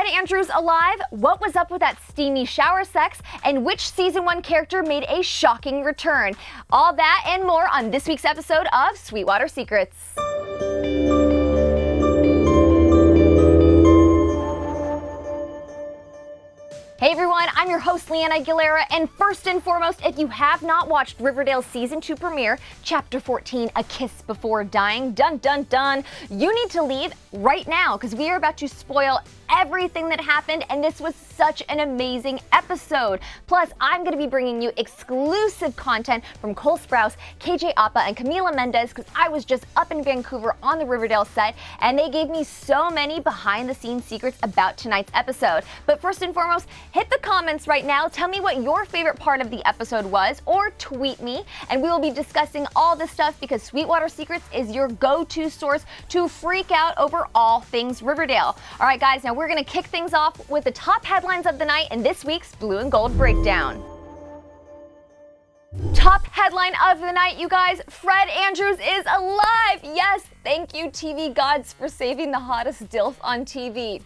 Andrews alive? What was up with that steamy shower sex? And which season 1 character made a shocking return? All that and more on this week's episode of Sweetwater Secrets. Hey everyone, I'm your host Leanne Aguilera, and first and foremost, if you have not watched Riverdale Season 2 premiere, Chapter 14, A Kiss Before Dying, dun dun dun, you need to leave right now because we are about to spoil everything that happened, and this was such an amazing episode. Plus, I'm going to be bringing you exclusive content from Cole Sprouse, KJ Apa, and Camila Mendez because I was just up in Vancouver on the Riverdale set, and they gave me so many behind-the-scenes secrets about tonight's episode. But first and foremost, hit the comments right now. Tell me what your favorite part of the episode was, or tweet me, and we will be discussing all this stuff because Sweetwater Secrets is your go-to source to freak out over all things Riverdale. All right, guys, now we're going to kick things off with the top headlines of the night in this week's Blue and Gold Breakdown. Top headline of the night, you guys, Fred Andrews is alive! Yes, thank you TV gods for saving the hottest DILF on TV.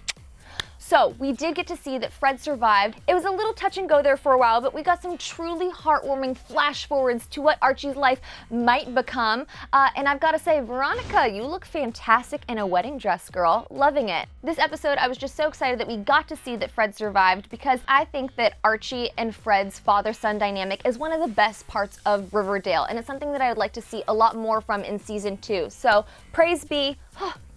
So, we did get to see that Fred survived. It was a little touch and go there for a while, but we got some truly heartwarming flash forwards to what Archie's life might become. And I've got to say, Veronica, you look fantastic in a wedding dress, girl. Loving it. This episode, I was just so excited that we got to see that Fred survived because I think that Archie and Fred's father-son dynamic is one of the best parts of Riverdale, and it's something that I would like to see a lot more from in Season 2. So, praise be,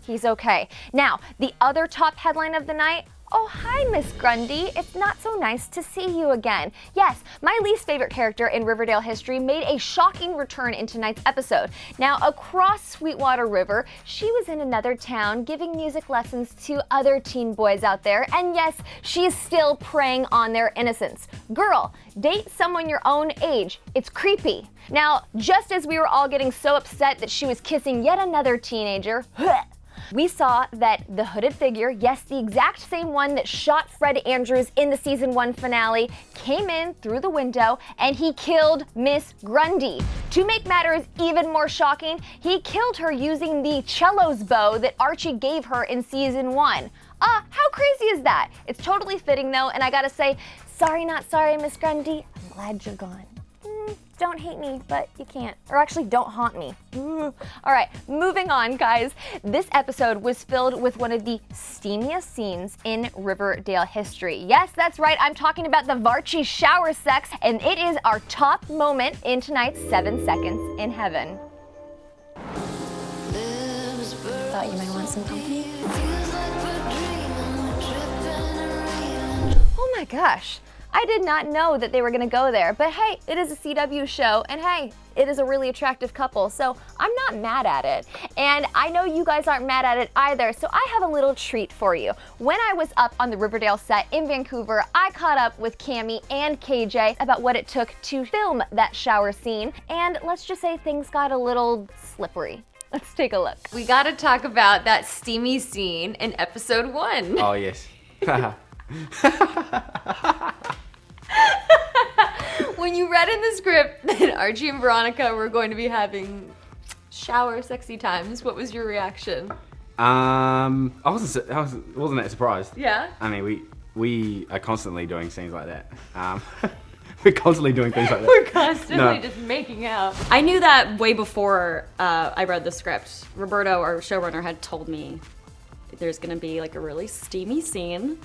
he's okay. Now, the other top headline of the night, oh, hi, Miss Grundy. It's not so nice to see you again. Yes, my least favorite character in Riverdale history made a shocking return in tonight's episode. Now, across Sweetwater River, she was in another town giving music lessons to other teen boys out there, and yes, she is still preying on their innocence. Girl, date someone your own age. It's creepy. Now, just as we were all getting so upset that she was kissing yet another teenager, we saw that the hooded figure, yes, the exact same one that shot Fred Andrews in the Season 1 finale, came in through the window and he killed Miss Grundy. To make matters even more shocking, he killed her using the cello's bow that Archie gave her in Season 1. How crazy is that? It's totally fitting though, and I gotta say, sorry not sorry, Miss Grundy. I'm glad you're gone. Don't hate me, but you can't. Or actually, don't haunt me. All right, moving on, guys. This episode was filled with one of the steamiest scenes in Riverdale history. Yes, that's right. I'm talking about the Varchie shower sex, and it is our top moment in tonight's 7 Seconds in Heaven. Thought you might want some company. Oh my gosh. I did not know that they were gonna go there, but hey, it is a CW show, and hey, it is a really attractive couple, so I'm not mad at it. And I know you guys aren't mad at it either, so I have a little treat for you. When I was up on the Riverdale set in Vancouver, I caught up with Cammy and KJ about what it took to film that shower scene, and let's just say things got a little slippery. Let's take a look. We gotta talk about that steamy scene in episode 1. Oh, yes. When you read in the script that Archie and Veronica were going to be having shower sexy times, what was your reaction? I wasn't that surprised. Yeah? I mean, we are constantly doing scenes like that. We're constantly doing things like that. We're constantly just making out. I knew that way before I read the script. Roberto, our showrunner, had told me there's gonna be like a really steamy scene.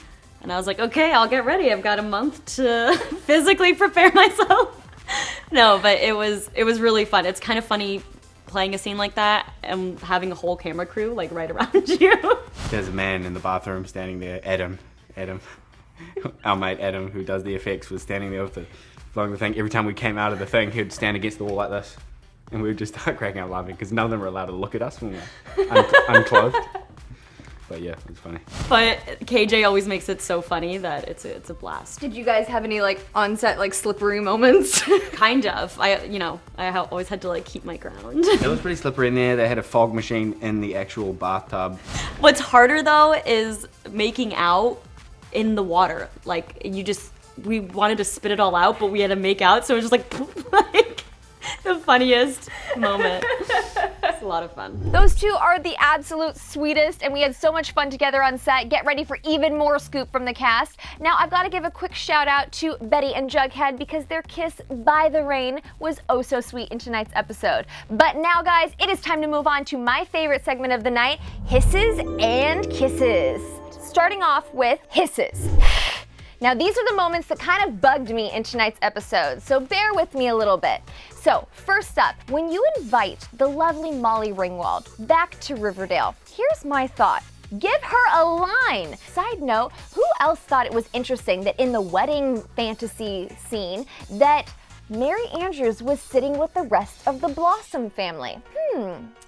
And I was like, okay, I'll get ready. I've got a month to physically prepare myself. No, but it was really fun. It's kind of funny playing a scene like that and having a whole camera crew like right around you. There's a man in the bathroom standing there, Adam, our mate Adam, who does the effects, was standing there with the flowing the thing. Every time we came out of the thing, he'd stand against the wall like this. And we would just start cracking up laughing because none of them were allowed to look at us when we were unclothed. But yeah, it's funny. But KJ always makes it so funny that it's a blast. Did you guys have any like on-set like slippery moments? Kind of. I always had to like keep my ground. It was pretty slippery in there. They had a fog machine in the actual bathtub. What's harder though is making out in the water. Like we wanted to spit it all out, but we had to make out, so it was just like the funniest moment. a lot of fun. Those two are the absolute sweetest, and we had so much fun together on set. Get ready for even more scoop from the cast. Now, I've got to give a quick shout out to Betty and Jughead because their kiss by the rain was oh so sweet in tonight's episode. But now, guys, it is time to move on to my favorite segment of the night, Hisses and Kisses. Starting off with hisses. Now, these are the moments that kind of bugged me in tonight's episode, so bear with me a little bit. So, first up, when you invite the lovely Molly Ringwald back to Riverdale, here's my thought. Give her a line. Side note, who else thought it was interesting that in the wedding fantasy scene that Mary Andrews was sitting with the rest of the Blossom family?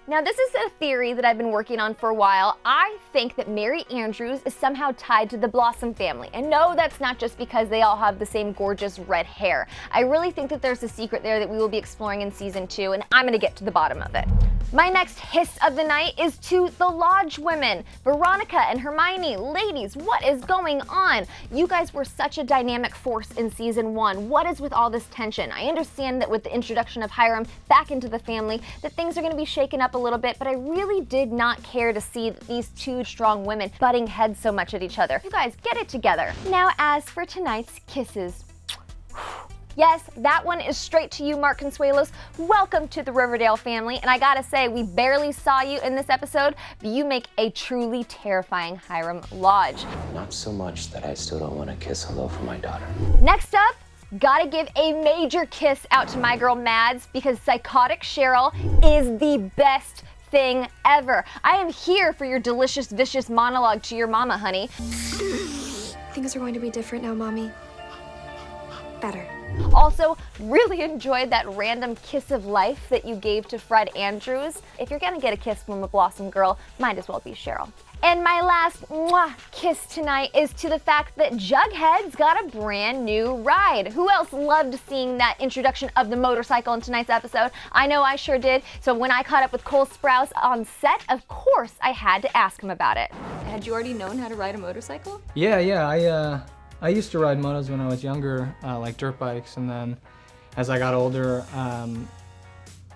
Now, this is a theory that I've been working on for a while. I think that Mary Andrews is somehow tied to the Blossom family. And no, that's not just because they all have the same gorgeous red hair. I really think that there's a secret there that we will be exploring in season 2, and I'm gonna get to the bottom of it. My next hiss of the night is to the Lodge women. Veronica and Hermione, ladies, what is going on? You guys were such a dynamic force in season 1. What is with all this tension? I understand that with the introduction of Hiram back into the family, that things are gonna be shaken up a little bit, but I really did not care to see these two strong women butting heads so much at each other. You guys, get it together. Now, as for tonight's kisses. Yes, that one is straight to you, Mark Consuelos. Welcome to the Riverdale family, and I gotta say, we barely saw you in this episode, but you make a truly terrifying Hiram Lodge. Not so much that I still don't want to kiss hello for my daughter. Next up, gotta give a major kiss out to my girl Mads because Psychotic Cheryl is the best thing ever. I am here for your delicious, vicious monologue to your mama, honey. Things are going to be different now, Mommy. Better. Also, really enjoyed that random kiss of life that you gave to Fred Andrews. If you're gonna get a kiss from a Blossom girl, might as well be Cheryl. And my last mwah kiss tonight is to the fact that Jughead's got a brand new ride. Who else loved seeing that introduction of the motorcycle in tonight's episode? I know I sure did. So when I caught up with Cole Sprouse on set, of course I had to ask him about it. Had you already known how to ride a motorcycle? Yeah, I used to ride motos when I was younger, like dirt bikes, and then as I got older,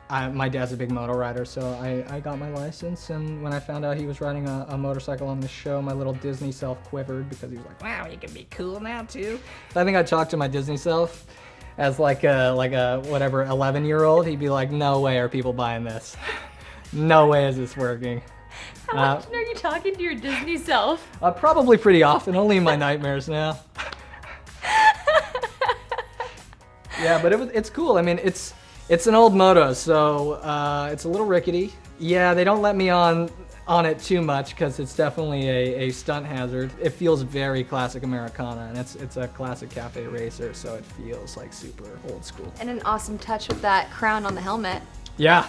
my dad's a big moto rider, so I got my license, and when I found out he was riding a motorcycle on the show, my little Disney self quivered because he was like, wow, you can be cool now too. I think I talked to my Disney self as like a whatever 11-year-old. He'd be like, no way are people buying this. No way is this working. How often are you talking to your Disney self? Probably pretty often, only in my nightmares now. Yeah, but it's cool. I mean, it's an old moto, so it's a little rickety. Yeah, they don't let me on it too much because it's definitely a stunt hazard. It feels very classic Americana, and it's a classic cafe racer, so it feels like super old school. And an awesome touch with that crown on the helmet. Yeah.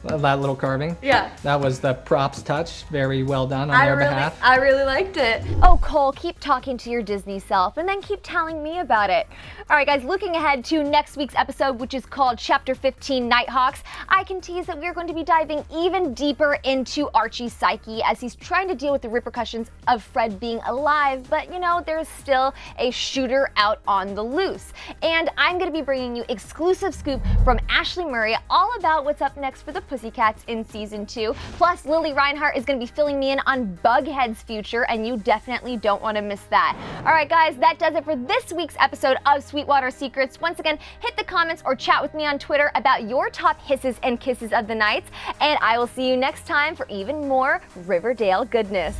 That little carving. Yeah. That was the props touch. Very well done on their behalf. I really liked it. Oh, Cole, keep talking to your Disney self and then keep telling me about it. All right, guys, looking ahead to next week's episode, which is called Chapter 15, Nighthawks, I can tease that we're going to be diving even deeper into Archie's psyche as he's trying to deal with the repercussions of Fred being alive, but you know, there's still a shooter out on the loose. And I'm going to be bringing you exclusive scoop from Ashley Murray all about what's up next for the Pussycats in season 2. Plus, Lily Reinhart is going to be filling me in on Bughead's future, and you definitely don't want to miss that. All right, guys, that does it for this week's episode of Sweetwater Secrets. Once again, hit the comments or chat with me on Twitter about your top hisses and kisses of the night, and I will see you next time for even more Riverdale goodness.